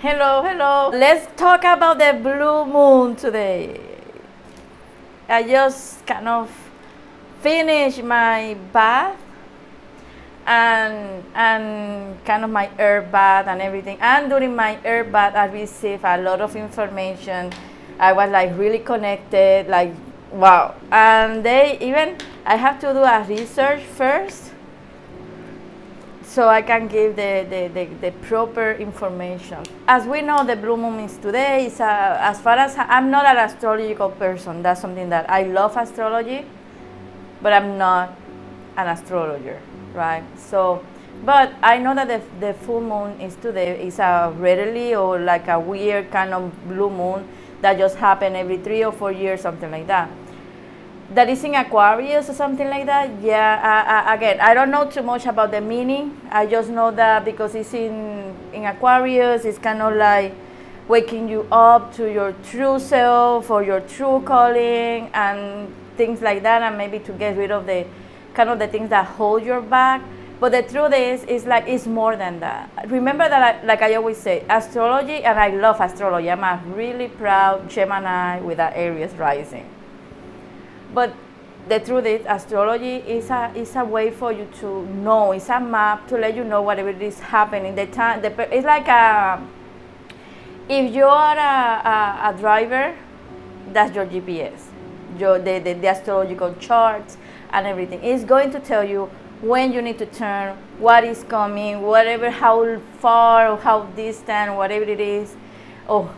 Hello, hello. Let's talk about the blue moon today. I just kind of finished my bath and kind of my air bath and everything. And during my air bath, I received a lot of information. I was like really connected, like wow. And they even I have to do a research first so I can give the proper information. As we know, the blue moon is today. As far as I'm not an astrological person, that's something that I love astrology, but I'm not an astrologer, right? So, but I know that the full moon is today. It's a rarely or like a weird kind of blue moon that just happen every 3 or 4 years, something like that. That is in Aquarius or something like that. Yeah. Again, I don't know too much about the meaning. I just know that because it's in Aquarius, it's kind of like waking you up to your true self or your true calling and things like that, and maybe to get rid of the kind of the things that hold you back. But the truth is like it's more than that. Remember that, like I always say, astrology, and I love astrology. I'm a really proud Gemini with an Aries rising. But the truth is, astrology is a way for you to know. It's a map to let you know whatever is happening. It's like if you are a driver, that's your GPS, the astrological charts and everything. It's going to tell you when you need to turn, what is coming, whatever, how far or how distant, whatever it is, or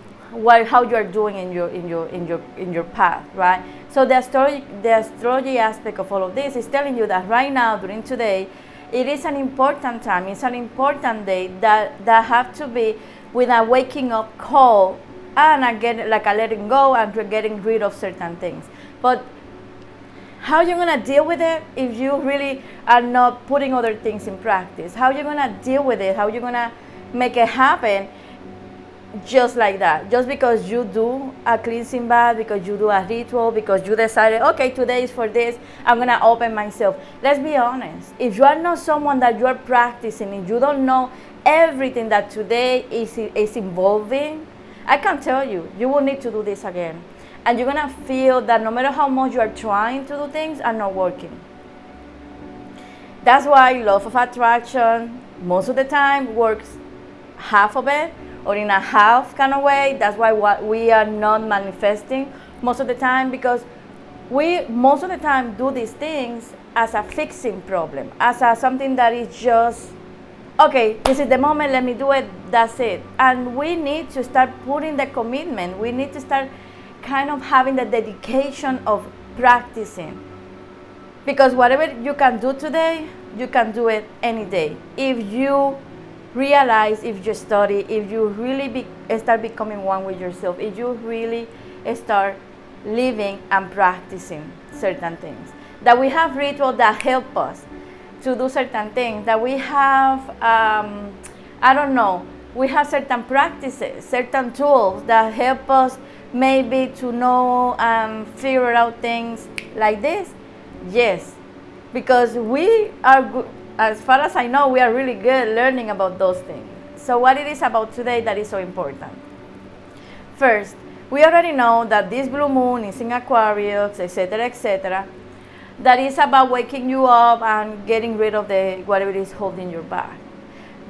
how you are doing in your path, right? So the astrology aspect of all of this is telling you that right now, during today, it is an important time. It's an important day that have to be with a waking up call and again like a letting go and getting rid of certain things. But how you're gonna deal with it if you really are not putting other things in practice? How you're gonna deal with it? How you're gonna make it happen? Just like that, just because you do a cleansing bath, because you do a ritual, because you decided, okay, today is for this, I'm gonna open myself. Let's be honest, if you are not someone that you are practicing, if you don't know everything that today is involving, I can tell you, you will need to do this again, and you're gonna feel that no matter how much you are trying to do things are not working. That's why law of attraction most of the time works half of it or in a half kind of way. That's why we are not manifesting most of the time, because we most of the time do these things as a fixing problem, as a something that is just, okay, this is the moment, let me do it, that's it. And we need to start putting the commitment. We need to start kind of having the dedication of practicing. Because whatever you can do today, you can do it any day. If you realize, if you study, if you really start becoming one with yourself, if you really start living and practicing certain things. That we have rituals that help us to do certain things. That we have, I don't know, we have certain practices, certain tools that help us maybe to know and figure out things like this. Yes, because we are good. As far as I know, we are really good learning about those things. So what it is about today that is so important? First, we already know that this blue moon is in Aquarius, etc., etc. That is about waking you up and getting rid of whatever is holding you back.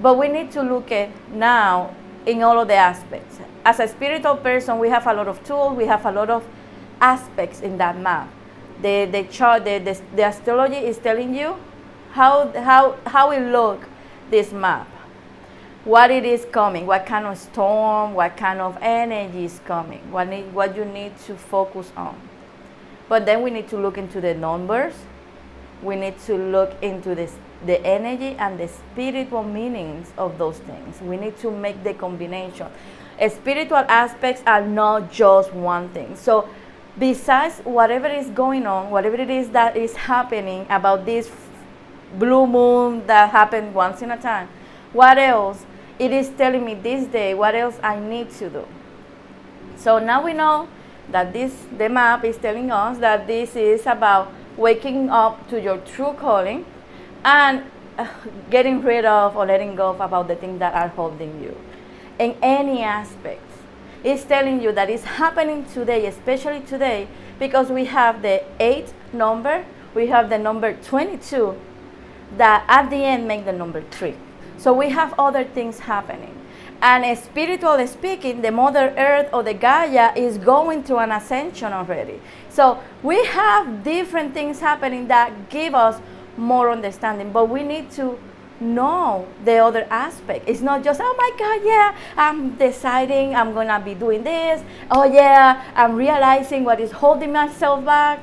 But we need to look at now in all of the aspects. As a spiritual person, we have a lot of tools, we have a lot of aspects in that map. The chart, the astrology is telling you how it look, this map, what it is coming, what kind of storm, what kind of energy is coming, what you need to focus on. But then we need to look into the numbers. We need to look into the energy and the spiritual meanings of those things. We need to make the combination. Spiritual aspects are not just one thing. So besides whatever is going on, whatever it is that is happening about this blue moon that happened once in a time, what else it is telling me this day, what else I need to do. So now we know that the map is telling us that this is about waking up to your true calling and getting rid of or letting go of about the things that are holding you. in any aspect. It's telling you that it's happening today, especially today, because we have the 8 number, we have the number 22, that at the end make the number 3. So we have other things happening. And spiritually speaking, the Mother Earth or the Gaia is going through an ascension already. So we have different things happening that give us more understanding, but we need to know the other aspect. It's not just, oh my God, yeah, I'm deciding I'm gonna be doing this. Oh yeah, I'm realizing what is holding myself back.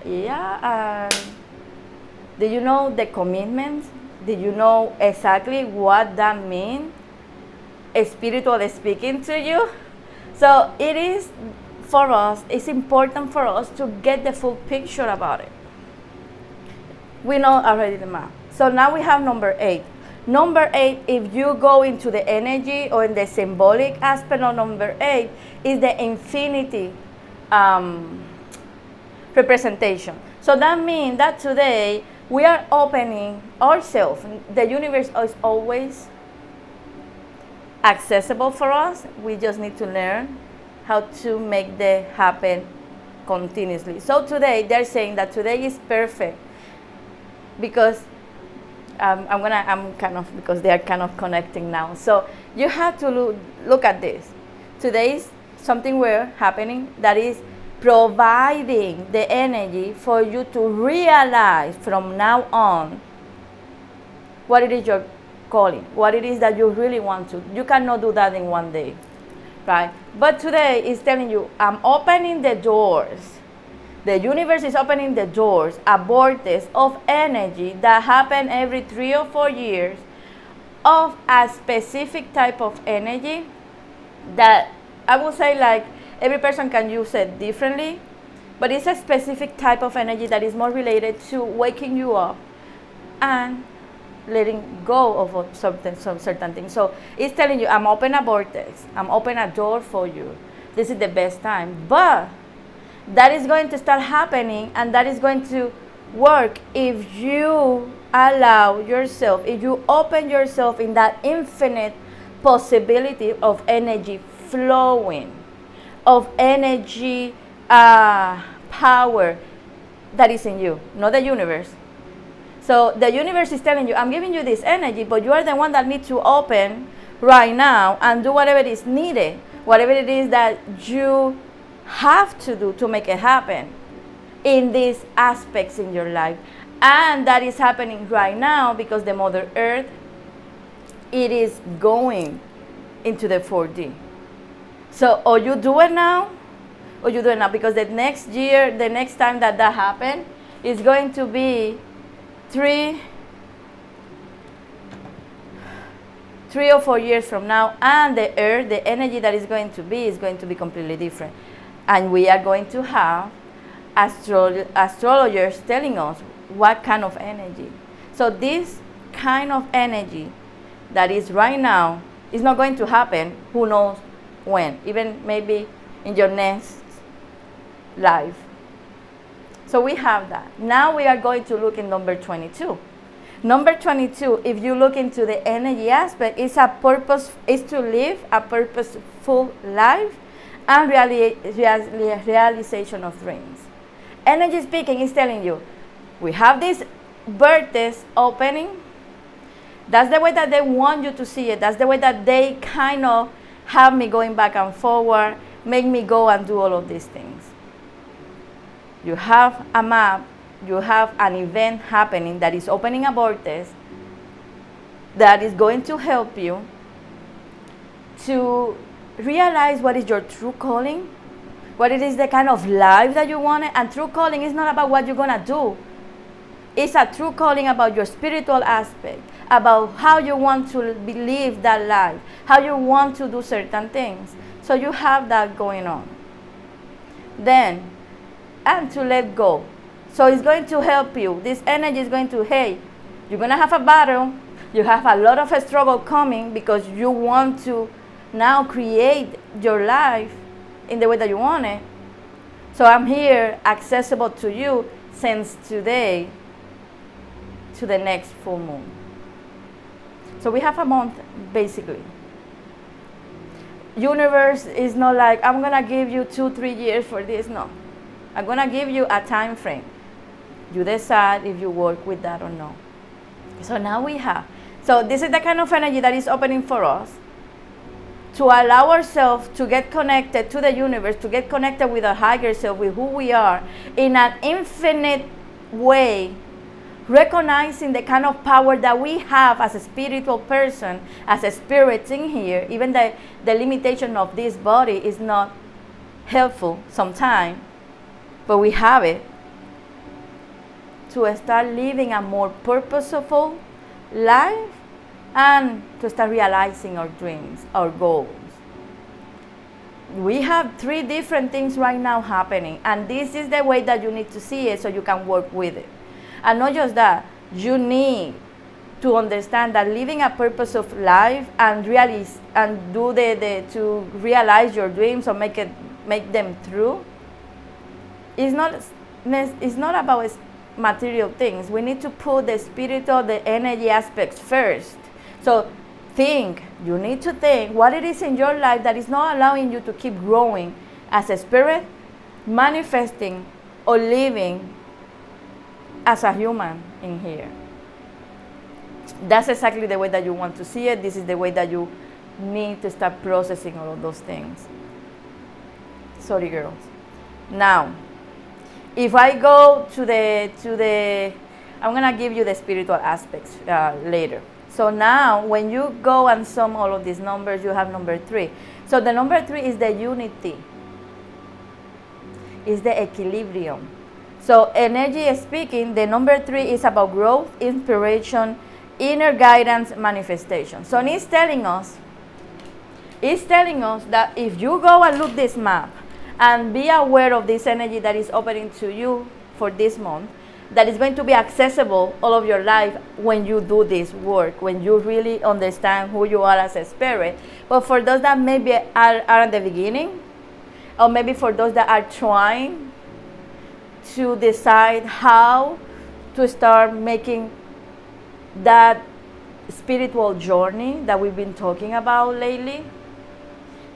Yeah, do you know the commitment? Do you know exactly what that means? Spiritually speaking to you. So it is for us, it's important for us to get the full picture about it. We know already the map. So now we have number 8. Number 8, if you go into the energy or in the symbolic aspect of number 8, is the infinity representation. So that means that today we are opening ourselves. The universe is always accessible for us. We just need to learn how to make that happen continuously. So today they're saying that today is perfect because because they are kind of connecting now. So you have to look at this. Today is something we're happening that is providing the energy for you to realize from now on what it is you're calling, what it is that you really want to. You cannot do that in one day, right? But today is telling you, I'm opening the doors. The universe is opening the doors, a vortex of energy that happen every 3 or 4 years of a specific type of energy that I will say like every person can use it differently, but it's a specific type of energy that is more related to waking you up and letting go of some certain things. So it's telling you, I'm open a vortex, I'm open a door for you. This is the best time. But that is going to start happening, and that is going to work if you allow yourself, if you open yourself in that infinite possibility of energy flowing, of energy power that is in you, not the universe. So the universe is telling you, I'm giving you this energy, but you are the one that needs to open right now and do whatever is needed, whatever it is that you have to do to make it happen in these aspects in your life. And that is happening right now because the Mother Earth, it is going into the 4D. So or you do it now, or you do it now, because the next year, the next time that happens, is going to be 3 or 4 years from now, and the Earth, the energy that is going to be completely different. And we are going to have astrologers telling us what kind of energy. So this kind of energy that is right now is not going to happen, who knows when, even maybe in your next life. So we have that. Now we are going to look in number 22. Number 22, if you look into the energy aspect, is to live a purposeful life and realization of dreams. Energy speaking is telling you, we have this vortex opening. That's the way that they want you to see it. That's the way that they kind of have me going back and forward, make me go and do all of these things. You have a map, you have an event happening that is opening a vortex that is going to help you to realize what is your true calling, what it is the kind of life that you want. And true calling is not about what you're going to do. It's a true calling about your spiritual aspect, about how you want to live that life, how you want to do certain things. So you have that going on. Then, and to let go. So it's going to help you. This energy is going to, hey, you're going to have a battle. You have a lot of struggle coming because you want to now create your life in the way that you want it. So I'm here, accessible to you since today to the next full moon. So we have a month, basically. universe is not like, I'm going to give you 2-3 years for this. No. I'm going to give you a time frame. You decide if you work with that or no. So now we have. So this is the kind of energy that is opening for us to allow ourselves to get connected to the universe, to get connected with our higher self, with who we are, in an infinite way, recognizing the kind of power that we have as a spiritual person, as a spirit in here. Even the limitation of this body is not helpful sometimes, but we have it, to start living a more purposeful life and to start realizing our dreams, our goals. We have 3 different things right now happening, and this is the way that you need to see it so you can work with it. And not just that, you need to understand that living a purpose of life and really and do to realize your dreams or make them true is not about material things. We need to put the spiritual, the energy aspects first. So you need to think what it is in your life that is not allowing you to keep growing as a spirit, manifesting or living as a human in here. That's exactly the way that you want to see it. This is the way that you need to start processing all of those things. Sorry, girls. Now, if I go to the I'm going to give you the spiritual aspects later. So now, when you go and sum all of these numbers, you have number 3. So the number 3 is the unity. Is the equilibrium. So energy speaking, the number 3 is about growth, inspiration, inner guidance, manifestation. So it's telling us that if you go and look this map and be aware of this energy that is opening to you for this month, that is going to be accessible all of your life when you do this work, when you really understand who you are as a spirit. But for those that maybe are at the beginning, or maybe for those that are trying to decide how to start making that spiritual journey that we've been talking about lately,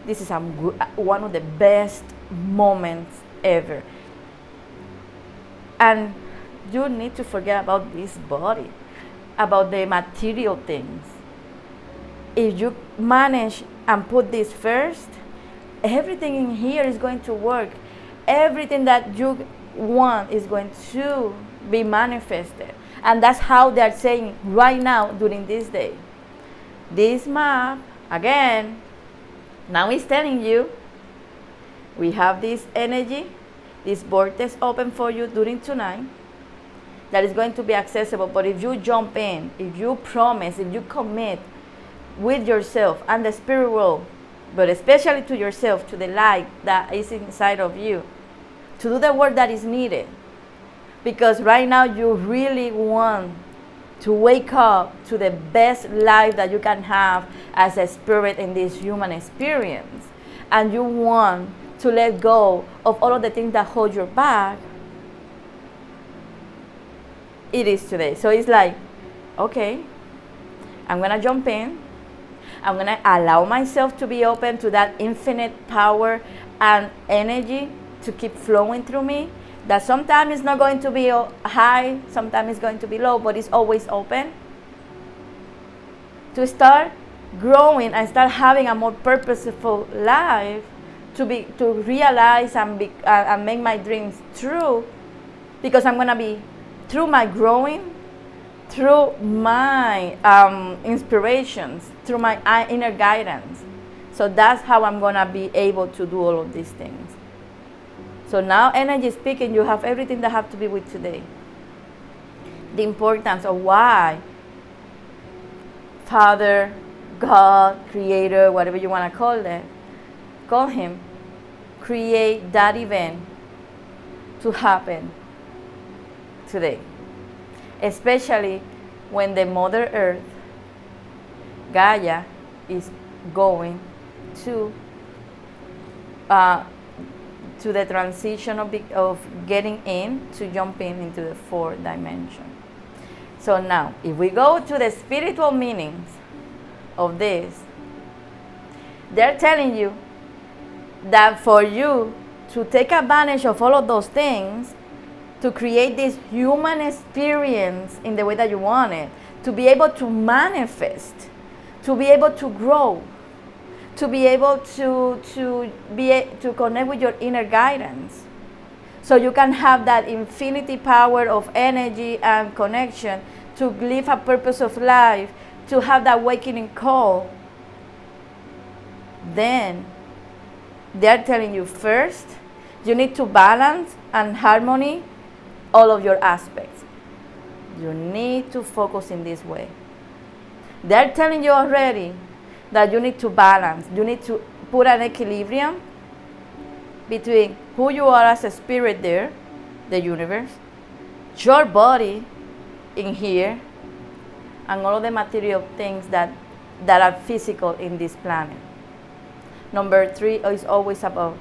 this is one of the best moments ever. And you need to forget about this body, about the material things. If you manage and put this first, everything in here is going to work. Everything that you want is going to be manifested. And that's how they're saying right now during this day. This map, again, now it's telling you, we have this energy, this vortex open for you during tonight, that is going to be accessible. But if you jump in, if you promise, if you commit with yourself and the spirit world, but especially to yourself, to the light that is inside of you, to do the work that is needed. Because right now you really want to wake up to the best life that you can have as a spirit in this human experience. And you want to let go of all of the things that hold you back. It is today. So it's like, okay, I'm going to jump in. I'm going to allow myself to be open to that infinite power and energy to keep flowing through me. That sometimes it's not going to be high, sometimes it's going to be low, but it's always open. To start growing and start having a more purposeful life, to realize and make my dreams true, because I'm going to be, through my growing, through my inspirations, through my inner guidance. So that's how I'm going to be able to do all of these things. So now, energy speaking, you have everything that have to be with today. The importance of why Father, God, Creator, whatever you want to call Him, create that event to happen today. Especially when the Mother Earth, Gaia, is going to the transition of getting in, to jump into the 4th dimension. So now, if we go to the spiritual meanings of this, They're telling you that for you to take advantage of all of those things, to create this human experience in the way that you want it, to be able to manifest, to be able to grow, to be able to connect with your inner guidance, so you can have that infinity power of energy and connection to live a purpose of life, to have that awakening call. Then they're telling you, first, you need to balance and harmony all of your aspects. You need to focus in this way. They're telling you already that you need to balance. You need to put an equilibrium between who you are as a spirit there, the universe, your body in here, and all of the material things that are physical in this planet. Number 3 is always about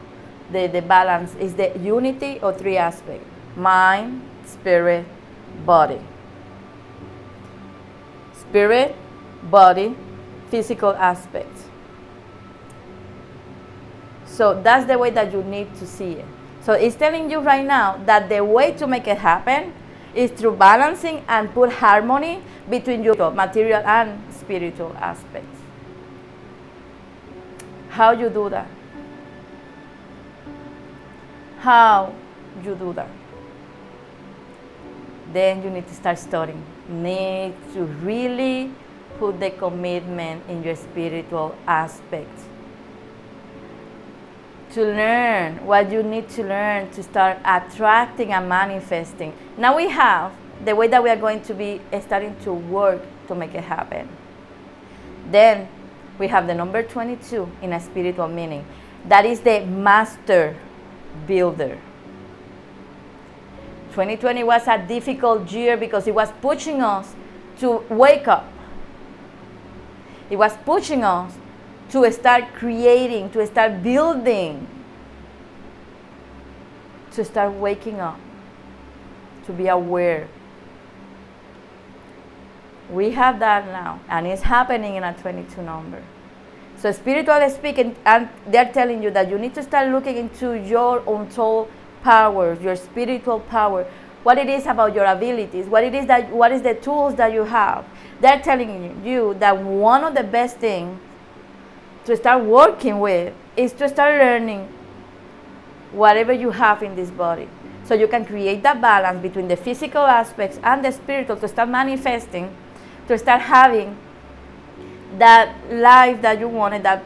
the balance, is the unity of 3 aspects: mind, spirit, body. Spirit, body, physical aspects. So that's the way that you need to see it. So it's telling you right now that the way to make it happen is through balancing and put harmony between your material and spiritual aspects. How you do that? How you do that? Then you need to start studying. Need to really put the commitment in your spiritual aspects. To learn what you need to learn to start attracting and manifesting. Now we have the way that we are going to be starting to work to make it happen. Then we have the number 22 in a spiritual meaning. That is the master builder. 2020 was a difficult year because it was pushing us to wake up. It was pushing us to start creating, to start building, to start waking up, to be aware. We have that now, and it's happening in a 22 number. So spiritually speaking, and they're telling you that you need to start looking into your untold power, your spiritual power, what it is about your abilities, what is the tools that you have. They're telling you that one of the best things to start working with is to start learning whatever you have in this body, so you can create that balance between the physical aspects and the spiritual, to start manifesting, to start having that life that you wanted, that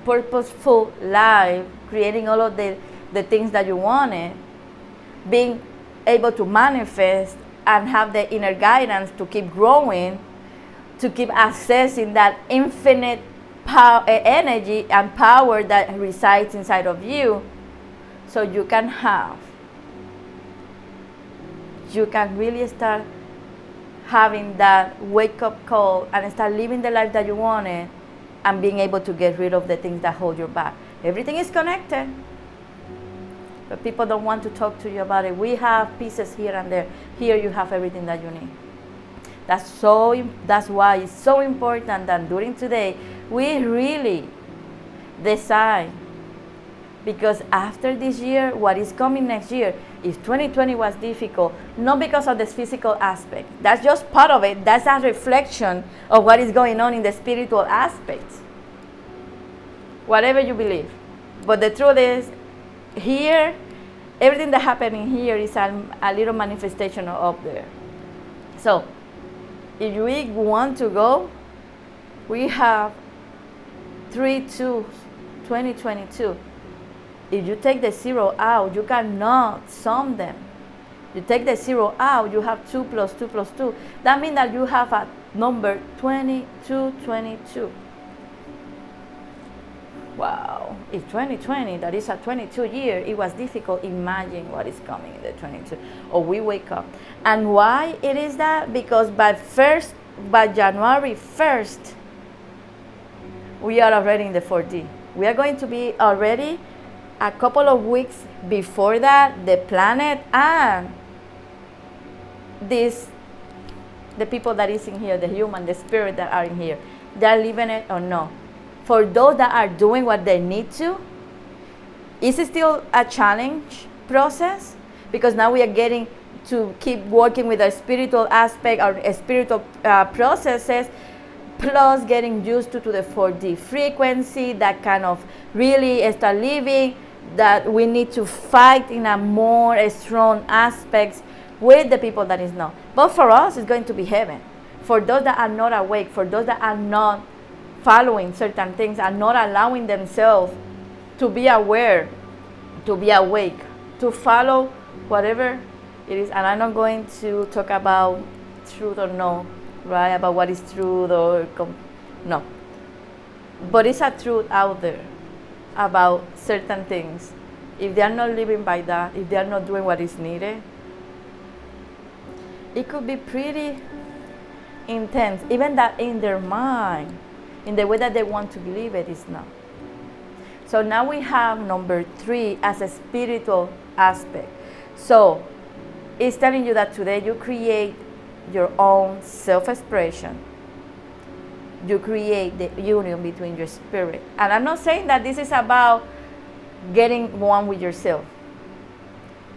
purposeful life, creating all of the things that you wanted, being able to manifest and have the inner guidance to keep growing, to keep accessing that infinite power, energy and power that resides inside of you, so you can really start having that wake-up call and start living the life that you wanted, and being able to get rid of the things that hold you back. Everything is connected, but people don't want to talk to you about it. We have pieces here and there. Here you have everything that you need. That's why it's so important that during today we really decide, because after this year, what is coming next year, if 2020 was difficult, not because of this physical aspect, that's just part of it, that's a reflection of what is going on in the spiritual aspects, whatever you believe. But the truth is, here, everything that happening here is a little manifestation up there. So if we want to go, we have 3/2/2022. If you take the 0 out, you cannot sum them. You take the 0 out, you have 2 plus 2 plus 2. That means that you have a number 2222. Wow. If 2020, that is a 22 year, it was difficult. Imagine what is coming in the 22. Or we wake up. And why it is that? Because by January 1st, we are already in the 4D. We are going to be already a couple of weeks before that, the planet and the people that is in here, the human, the spirit that are in here, they're living it or no. For those that are doing what they need to, it's still a challenge process, because now we are getting to keep working with our spiritual aspect, our spiritual processes, plus getting used to the 4D frequency, that kind of really start living, that we need to fight in a more strong aspects with the people that is not. But for us, it's going to be heaven. For those that are not awake, for those that are not following certain things, are not allowing themselves to be aware, to be awake, to follow whatever it is. And I'm not going to talk about truth or no, right? About what is truth or no. But it's a truth out there about certain things. If they are not living by that, if they are not doing what is needed, it could be pretty intense. Even that in their mind, in the way that they want to believe it, is not. So now we have number 3 as a spiritual aspect. So it's telling you that today you create your own self-expression. You create the union between your spirit. And I'm not saying that this is about getting one with yourself.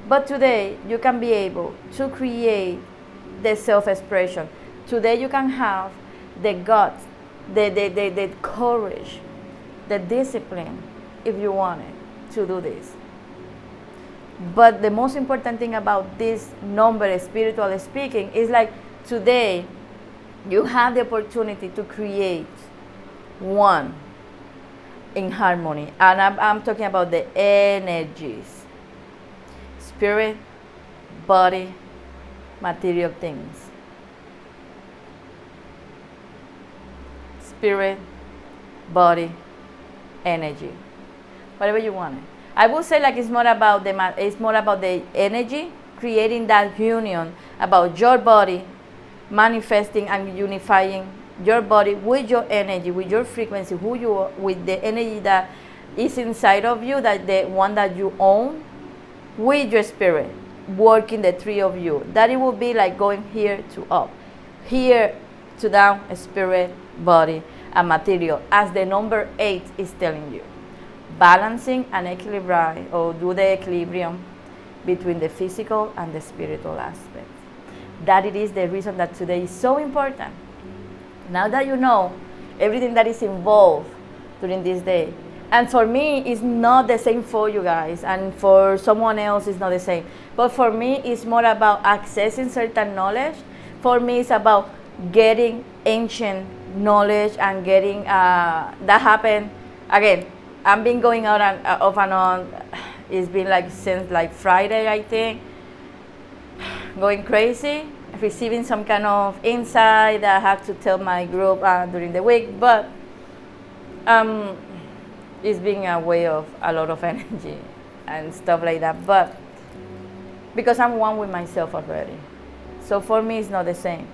But today you can be able to create the self-expression. Today you can have the guts, the courage, the discipline, if you wanted to do this. But the most important thing about this number, spiritually speaking, is like today you have the opportunity to create one in harmony. And I'm talking about the energies: spirit, body, material things. Spirit, body, energy, whatever you want it. I would say like it's more about the energy, creating that union about your body, manifesting and unifying your body with your energy, with your frequency, who you are, with the energy that is inside of you, that the one that you own, with your spirit, working the 3 of you. That it will be like going here to up, here to down, spirit, body, and material, as the number 8 is telling you. Balancing and equilibrate, or do the equilibrium between the physical and the spiritual aspect. That it is the reason that today is so important. Now that you know everything that is involved during this day, and for me it's not the same for you guys, and for someone else it's not the same, but for me it's more about accessing certain knowledge. For me it's about getting ancient knowledge and getting that happened again. I've been going out and off and on. It's been like since like Friday, I think, going crazy, receiving some kind of insight that I have to tell my group during the week. But it's been a way of a lot of energy and stuff like that. But because I'm one with myself already, so for me it's not the same.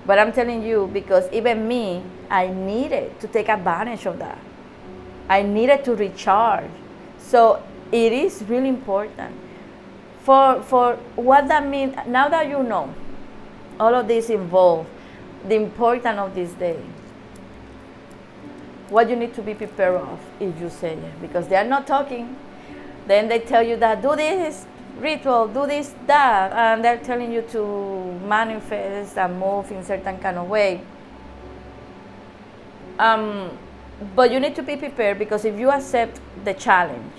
But I'm telling you, because even me, I needed to take advantage of that. I needed to recharge. So it is really important. For what that means, now that you know all of this involved, the importance of this day, what you need to be prepared of if you say it. Because they are not talking. Then they tell you that do this ritual, do this, that, and they're telling you to manifest and move in certain kind of way. But you need to be prepared, because if you accept the challenge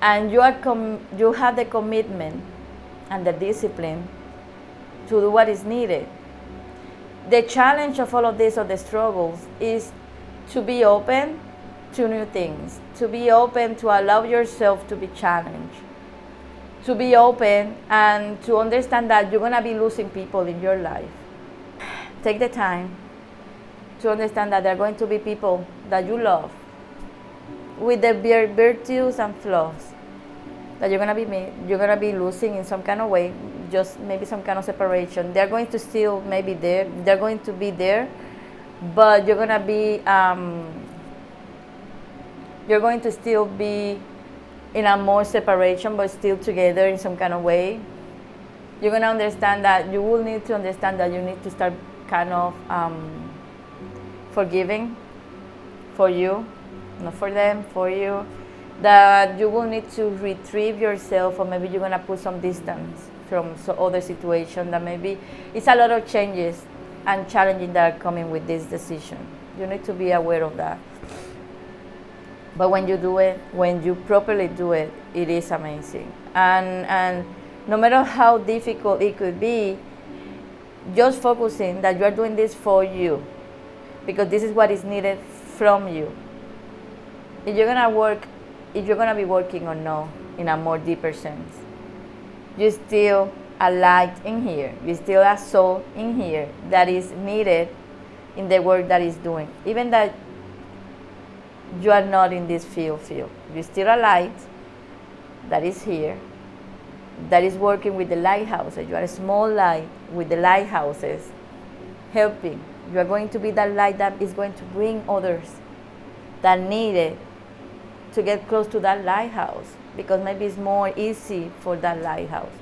and you have the commitment and the discipline to do what is needed, the challenge of all of this, or the struggles, is to be open to new things, to be open to allow yourself to be challenged, to be open and to understand that you're going to be losing people in your life. Take the time to understand that there are going to be people that you love with their virtues and flaws, that you're gonna be losing in some kind of way, just maybe some kind of separation. They're going to still maybe there, they're going to be there, but you're gonna be you're going to still be in a more separation, but still together in some kind of way. You're gonna understand that you will need to understand that you need to start kind of forgiving for you, not for them, for you, that you will need to retrieve yourself, or maybe you're going to put some distance from other situation that maybe it's a lot of changes and challenging that are coming with this decision. You need to be aware of that. But when you do it, when you properly do it, it is amazing. And no matter how difficult it could be, just focusing that you are doing this for you, because this is what is needed from you. If you're gonna be working or no in a more deeper sense, you still a light in here. You still a soul in here that is needed in the work that is doing. Even that you are not in this field. You're still a light that is here, that is working with the lighthouses. You are a small light with the lighthouses, helping. You are going to be that light that is going to bring others that need it to get close to that lighthouse, because maybe it's more easy for that lighthouse.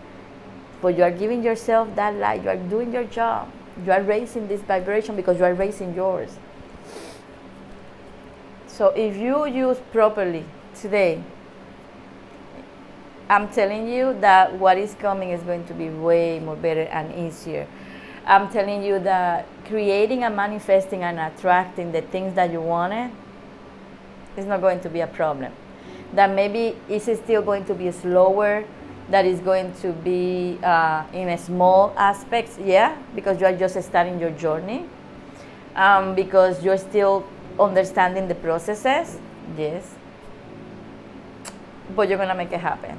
But you are giving yourself that light. You are doing your job. You are raising this vibration because you are raising yours. So if you use properly today, I'm telling you that what is coming is going to be way more better and easier. I'm telling you that creating and manifesting and attracting the things that you wanted is not going to be a problem. That maybe it's still going to be slower, that is going to be in a small aspects, yeah, because you are just starting your journey, because you're still understanding the processes, yes, but you're gonna make it happen.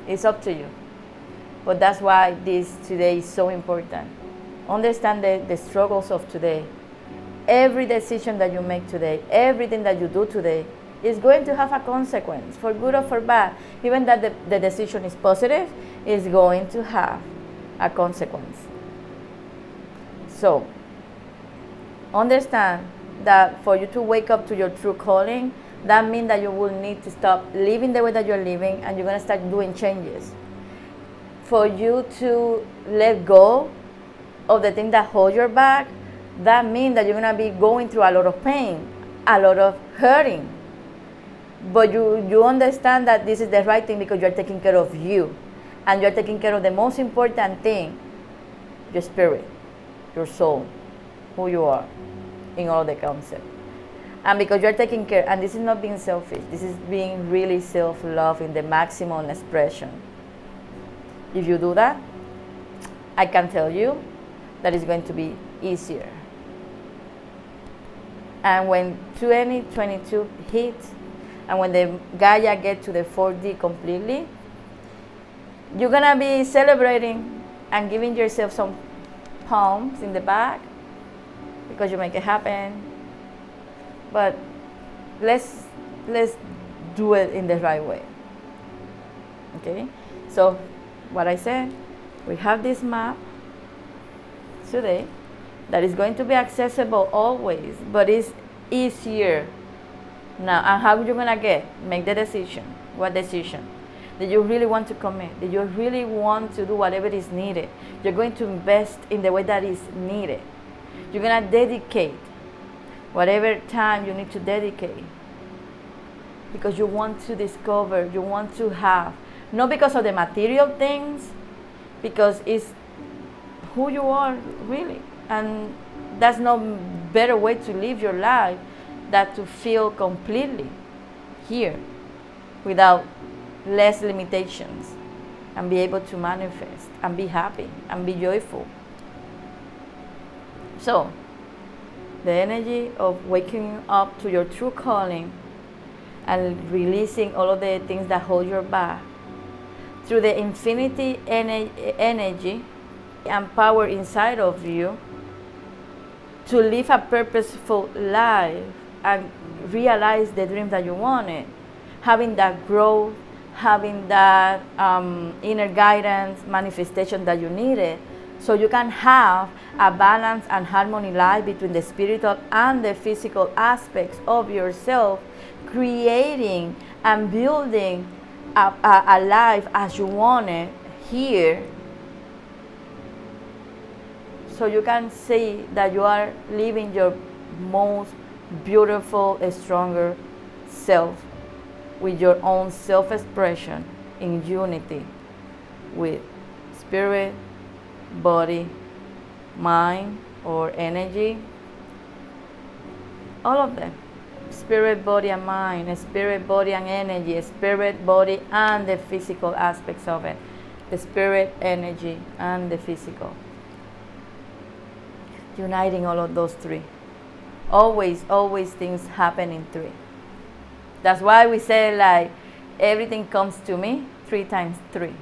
It's up to you. But that's why this today is so important. Understand the struggles of today. Every decision that you make today, everything that you do today is going to have a consequence, for good or for bad. Even that the decision is positive, is going to have a consequence. So, understand that for you to wake up to your true calling, that means that you will need to stop living the way that you're living, and you're going to start doing changes. For you to let go of the things that hold you back, that means that you're going to be going through a lot of pain, a lot of hurting. But you understand that this is the right thing because you're taking care of you. And you're taking care of the most important thing, your spirit, your soul, who you are in all the concept. And because you're taking care, and this is not being selfish, this is being really self-love in the maximum expression. If you do that, I can tell you that it's going to be easier. And when 2022 hits, and when the Gaia gets to the 4D completely, you're gonna be celebrating and giving yourself some palms in the back because you make it happen. But let's do it in the right way. Okay? So what I said, we have this map today that is going to be accessible always, but it's easier now. And how are you gonna make the decision? What decision? That you really want to commit, that you really want to do whatever is needed. You're going to invest in the way that is needed. You're gonna dedicate whatever time you need to dedicate, because you want to discover, you want to have, not because of the material things, because it's who you are really. And that's no better way to live your life than to feel completely here without less limitations, and be able to manifest and be happy and be joyful. So the energy of waking up to your true calling and releasing all of the things that hold you back through the infinity energy and power inside of you to live a purposeful life and realize the dream that you wanted, having that growth, having that inner guidance, manifestation that you needed, so you can have a balance and harmony life between the spiritual and the physical aspects of yourself, creating and building a life as you want it here, so you can see that you are living your most beautiful, stronger self with your own self-expression in unity with spirit, body, mind, or energy. All of them. Spirit, body, and mind, spirit, body, and energy, spirit, body, and the physical aspects of it. The spirit, energy, and the physical. Uniting all of those three. Always, always things happen in three. That's why we say, like, everything comes to me 3 times 3.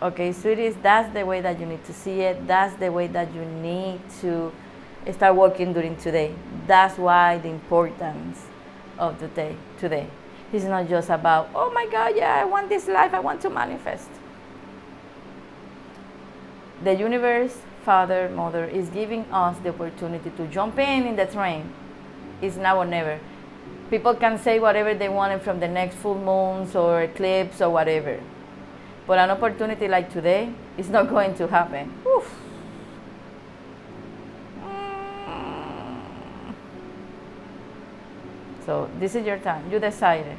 Okay, sweeties, that's the way that you need to see it. That's the way that you need to start working during today. That's why the importance of the day today. It's not just about, oh my God, yeah, I want this life, I want to manifest. The universe, Father, Mother, is giving us the opportunity to jump in the train. It's now or never. People can say whatever they want from the next full moons or eclipse or whatever. But an opportunity like today is not going to happen. Oof. So this is your time. You decided.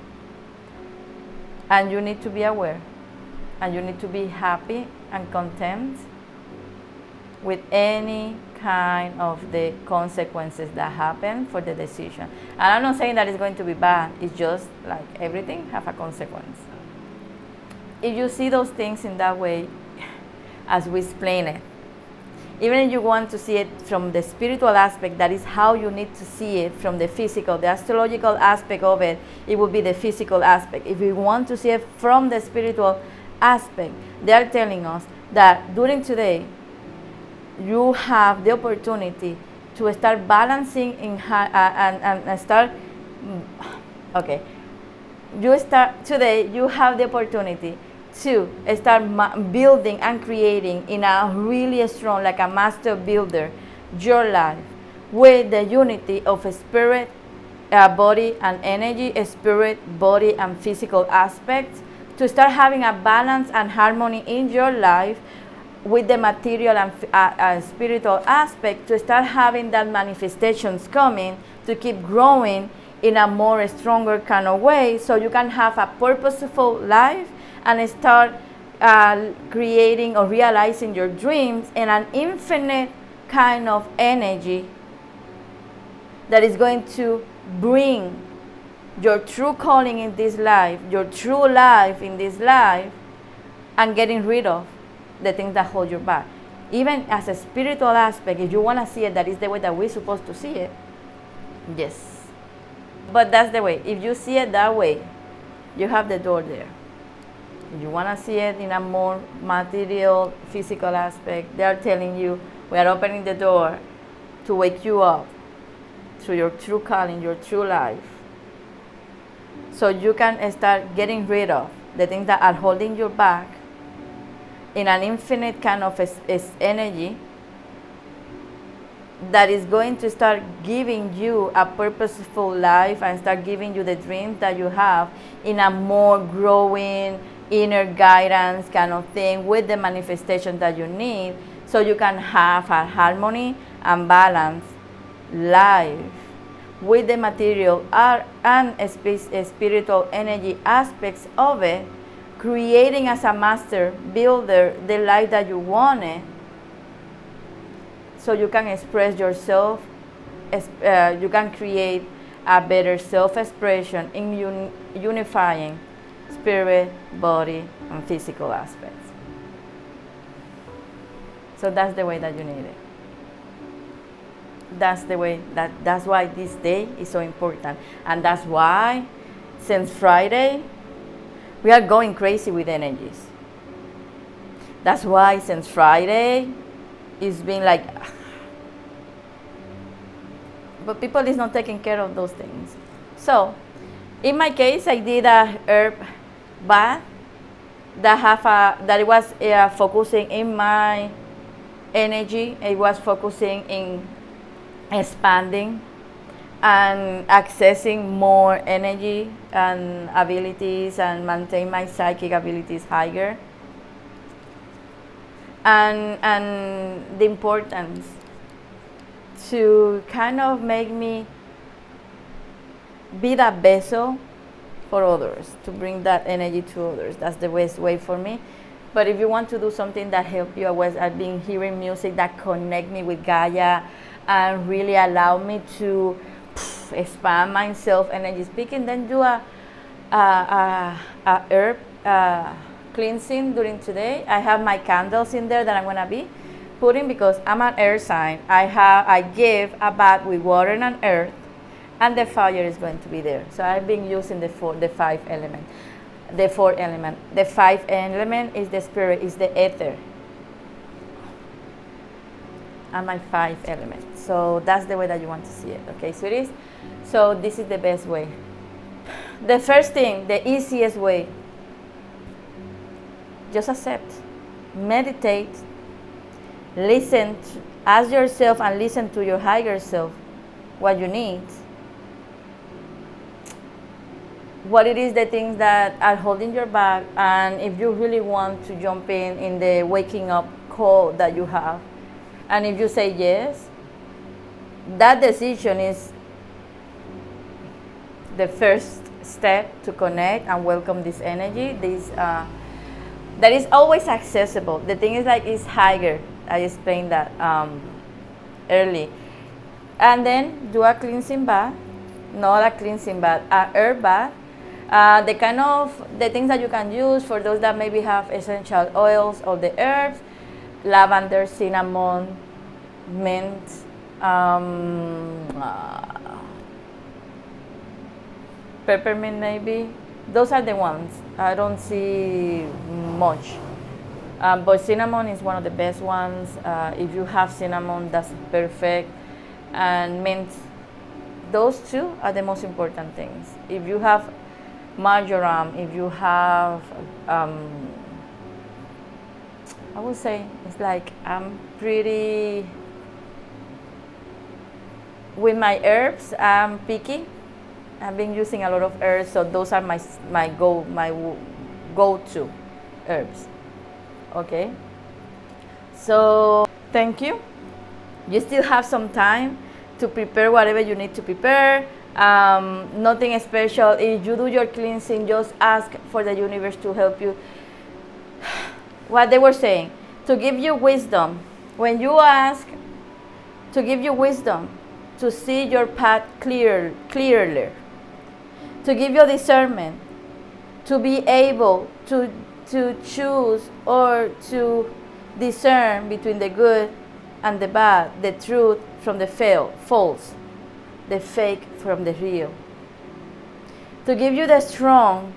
And you need to be aware. And you need to be happy and content with any kind of the consequences that happen for the decision. And I'm not saying that it's going to be bad. It's just like everything have a consequence. If you see those things in that way, as we explain it, even if you want to see it from the spiritual aspect, that is how you need to see it from the physical, the astrological aspect of it, it will be the physical aspect. If you want to see it from the spiritual aspect, they are telling us that during today, you have the opportunity to start balancing and start, okay. Today, you have the opportunity to start building and creating in a really strong, like a master builder, your life with the unity of a spirit, body, and energy, a spirit, body, and physical aspects, to start having a balance and harmony in your life with the material and spiritual aspect, to start having that manifestations coming, to keep growing in a more stronger kind of way, so you can have a purposeful life and start creating or realizing your dreams in an infinite kind of energy that is going to bring your true calling in this life, your true life in this life, and getting rid of the things that hold you back. Even as a spiritual aspect, if you want to see it, that is the way that we're supposed to see it. Yes. But that's the way. If you see it that way, you have the door there. If you want to see it in a more material, physical aspect, they are telling you, we are opening the door to wake you up to your true calling, your true life. So you can start getting rid of the things that are holding you back in an infinite kind of energy that is going to start giving you a purposeful life and start giving you the dreams that you have in a more growing inner guidance kind of thing with the manifestation that you need, so you can have a harmony and balance life with the material and spiritual energy aspects of it, creating as a master builder the life that you wanted, so you can express yourself, you can create a better self-expression in unifying spirit, body, and physical aspects. So that's the way that you need it. That's the way that's why this day is so important. And that's why since Friday we are going crazy with energies. That's why since Friday it's been like, but people is not taking care of those things. So in my case, I did a herb bath that it was focusing in my energy. It was focusing in expanding and accessing more energy and abilities and maintain my psychic abilities higher. And the importance to kind of make me be that vessel for others, to bring that energy to others. That's the best way for me. But if you want to do something that help you, I've been hearing music that connect me with Gaia and really allow me to expand myself, energy speaking, then do a herb cleansing during today. I have my candles in there that I'm gonna be putting because I'm an earth sign. I give a bath with water and earth, and the fire is going to be there. So I've been using the four element. The five element is the spirit, is the ether, and my five elements. So that's the way that you want to see it, okay, sweeties? So this is the best way. The first thing, the easiest way, just accept, meditate, listen, ask yourself and listen to your higher self what you need, what it is, the things that are holding your back, and if you really want to jump in the waking up call that you have, and if you say yes, that decision is the first step to connect and welcome this energy. That is always accessible. The thing is, like, it's higher. I explained that early. And then do a cleansing bath, not a cleansing bath, a herb bath. The things that you can use for those that maybe have essential oils or the herbs, lavender, cinnamon, mint, peppermint maybe. Those are the ones. I don't see much. But cinnamon is one of the best ones. If you have cinnamon, that's perfect. And mint, those two are the most important things. If you have marjoram, if you have, I would say, it's like I'm pretty, with my herbs, I'm picky. I've been using a lot of herbs, so those are my go-to herbs. Okay. So thank you. You still have some time to prepare whatever you need to prepare. Nothing special. If you do your cleansing, just ask for the universe to help you. What they were saying, to give you wisdom. When you ask to give you wisdom, to see your path clearly, to give you discernment, to be able to choose or to discern between the good and the bad, the truth from the false, the fake from the real. To give you the strong,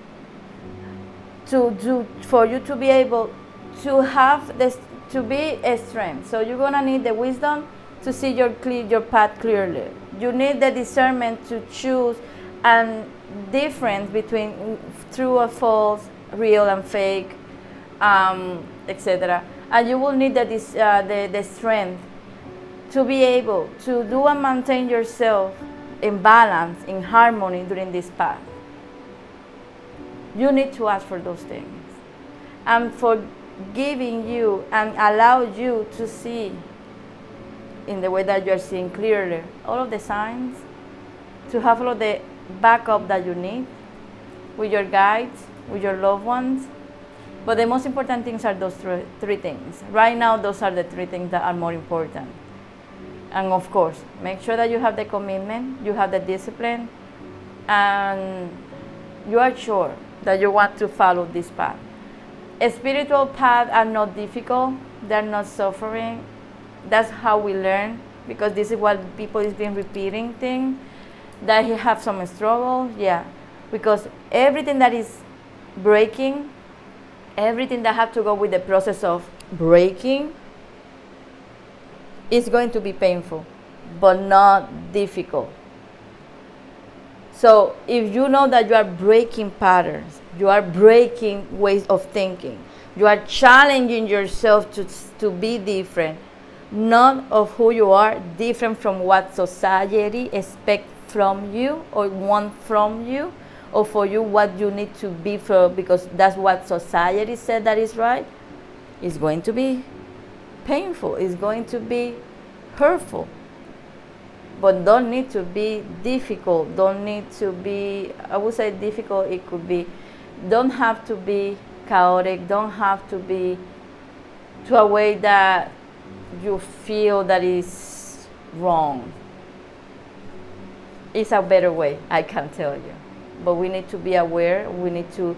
for you to be able to have this, to be a strength. So you're gonna need the wisdom to see your path clearly. You need the discernment to choose and difference between true or false, real and fake, etc. And you will need the strength to be able to do and maintain yourself in balance, in harmony during this path. You need to ask for those things. And for giving you and allow you to see in the way that you're seeing clearly all of the signs, to have all of the backup that you need with your guides, with your loved ones. But the most important things are those three things. Right now, those are the three things that are more important. And of course, make sure that you have the commitment, you have the discipline, and you are sure that you want to follow this path. A spiritual paths are not difficult, they're not suffering. That's how we learn, because this is what people has been repeating thing, that he have some struggle, yeah. Because everything that is breaking, everything that have to go with the process of breaking is going to be painful, but not difficult. So if you know that you are breaking patterns, you are breaking ways of thinking, you are challenging yourself to be different, not of who you are, different from what society expects from you or want from you, or for you what you need to be for, because that's what society said that is right, is going to be painful, it's going to be hurtful. but don't need to be difficult. Don't need to be, I would say difficult, it could be, don't have to be chaotic, don't have to be to a way that you feel that is wrong. It's a better way, I can tell you. But we need to be aware, we need to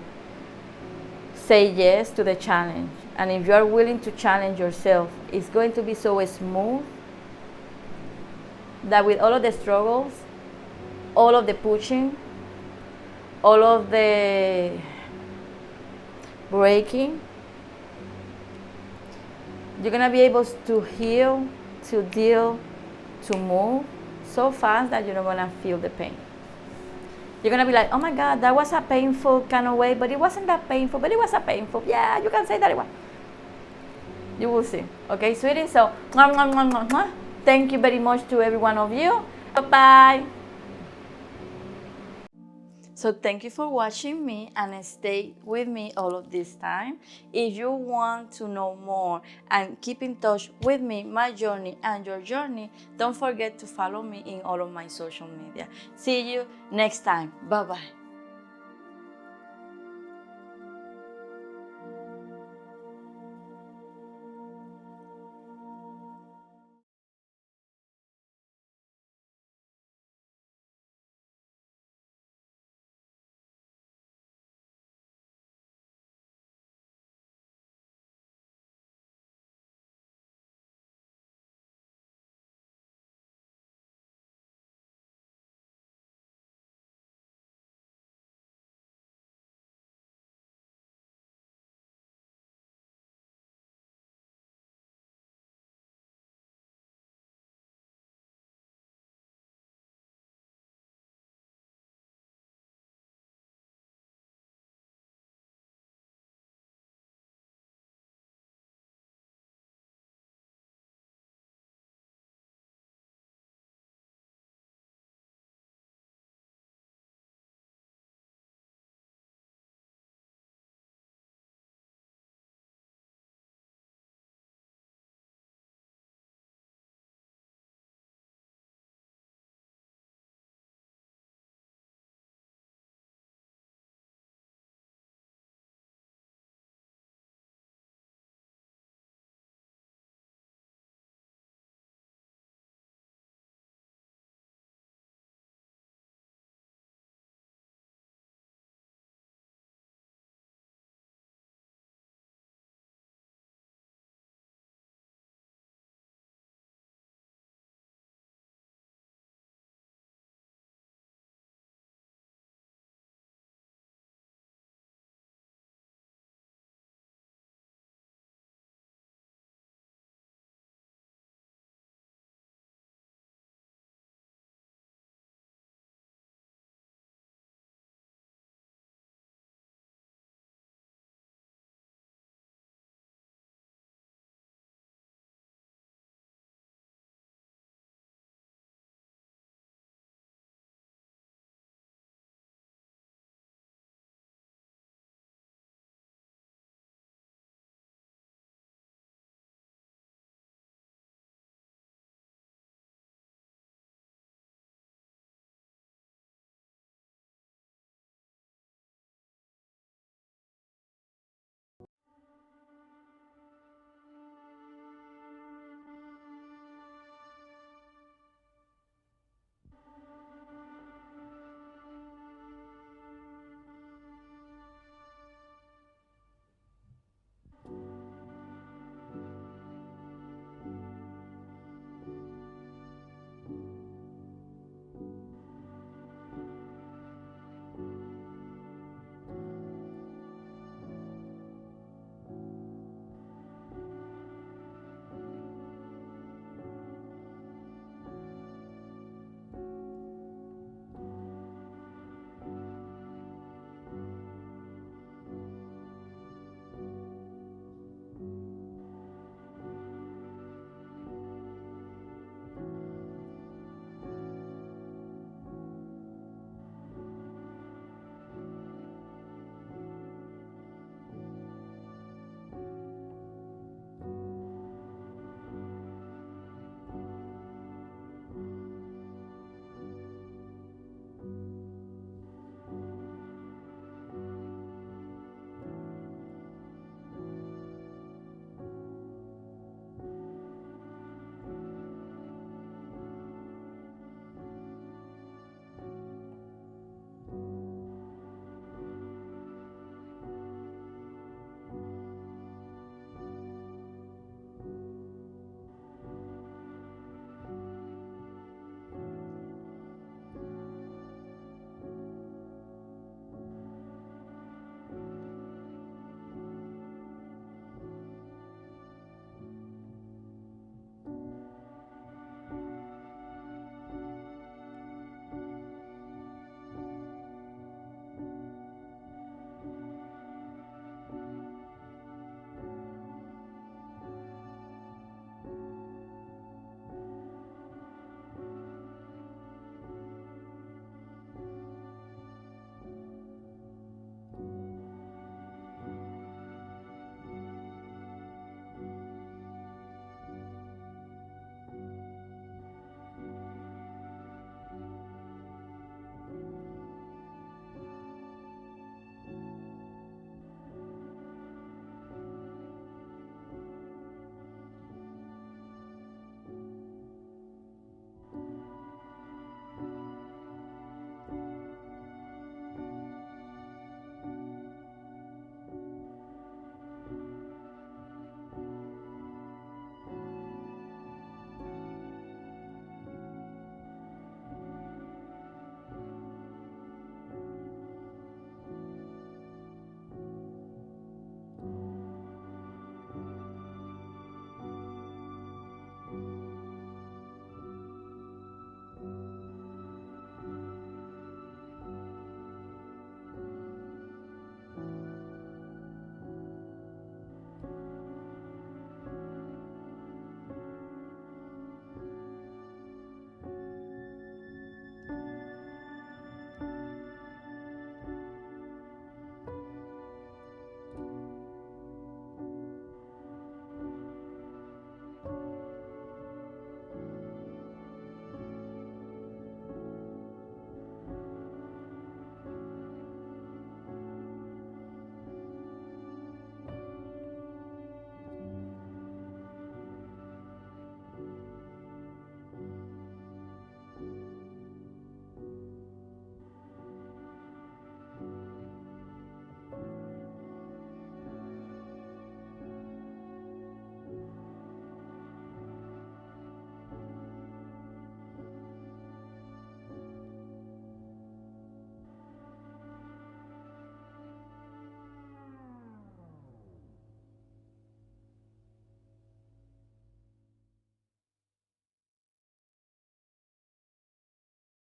say yes to the challenge. And if you are willing to challenge yourself, it's going to be so smooth that with all of the struggles, all of the pushing, all of the breaking, you're gonna be able to heal, to deal, to move so fast that you're not gonna feel the pain. You're gonna be like, oh my God, that was a painful kind of way, but it wasn't that painful, but it was a painful. Yeah, you can say that it was. You will see. Okay, sweetie? So, thank you very much to every one of you. Bye-bye. So thank you for watching me and stay with me all of this time. If you want to know more and keep in touch with me, my journey and your journey, don't forget to follow me in all of my social media. See you next time. Bye-bye.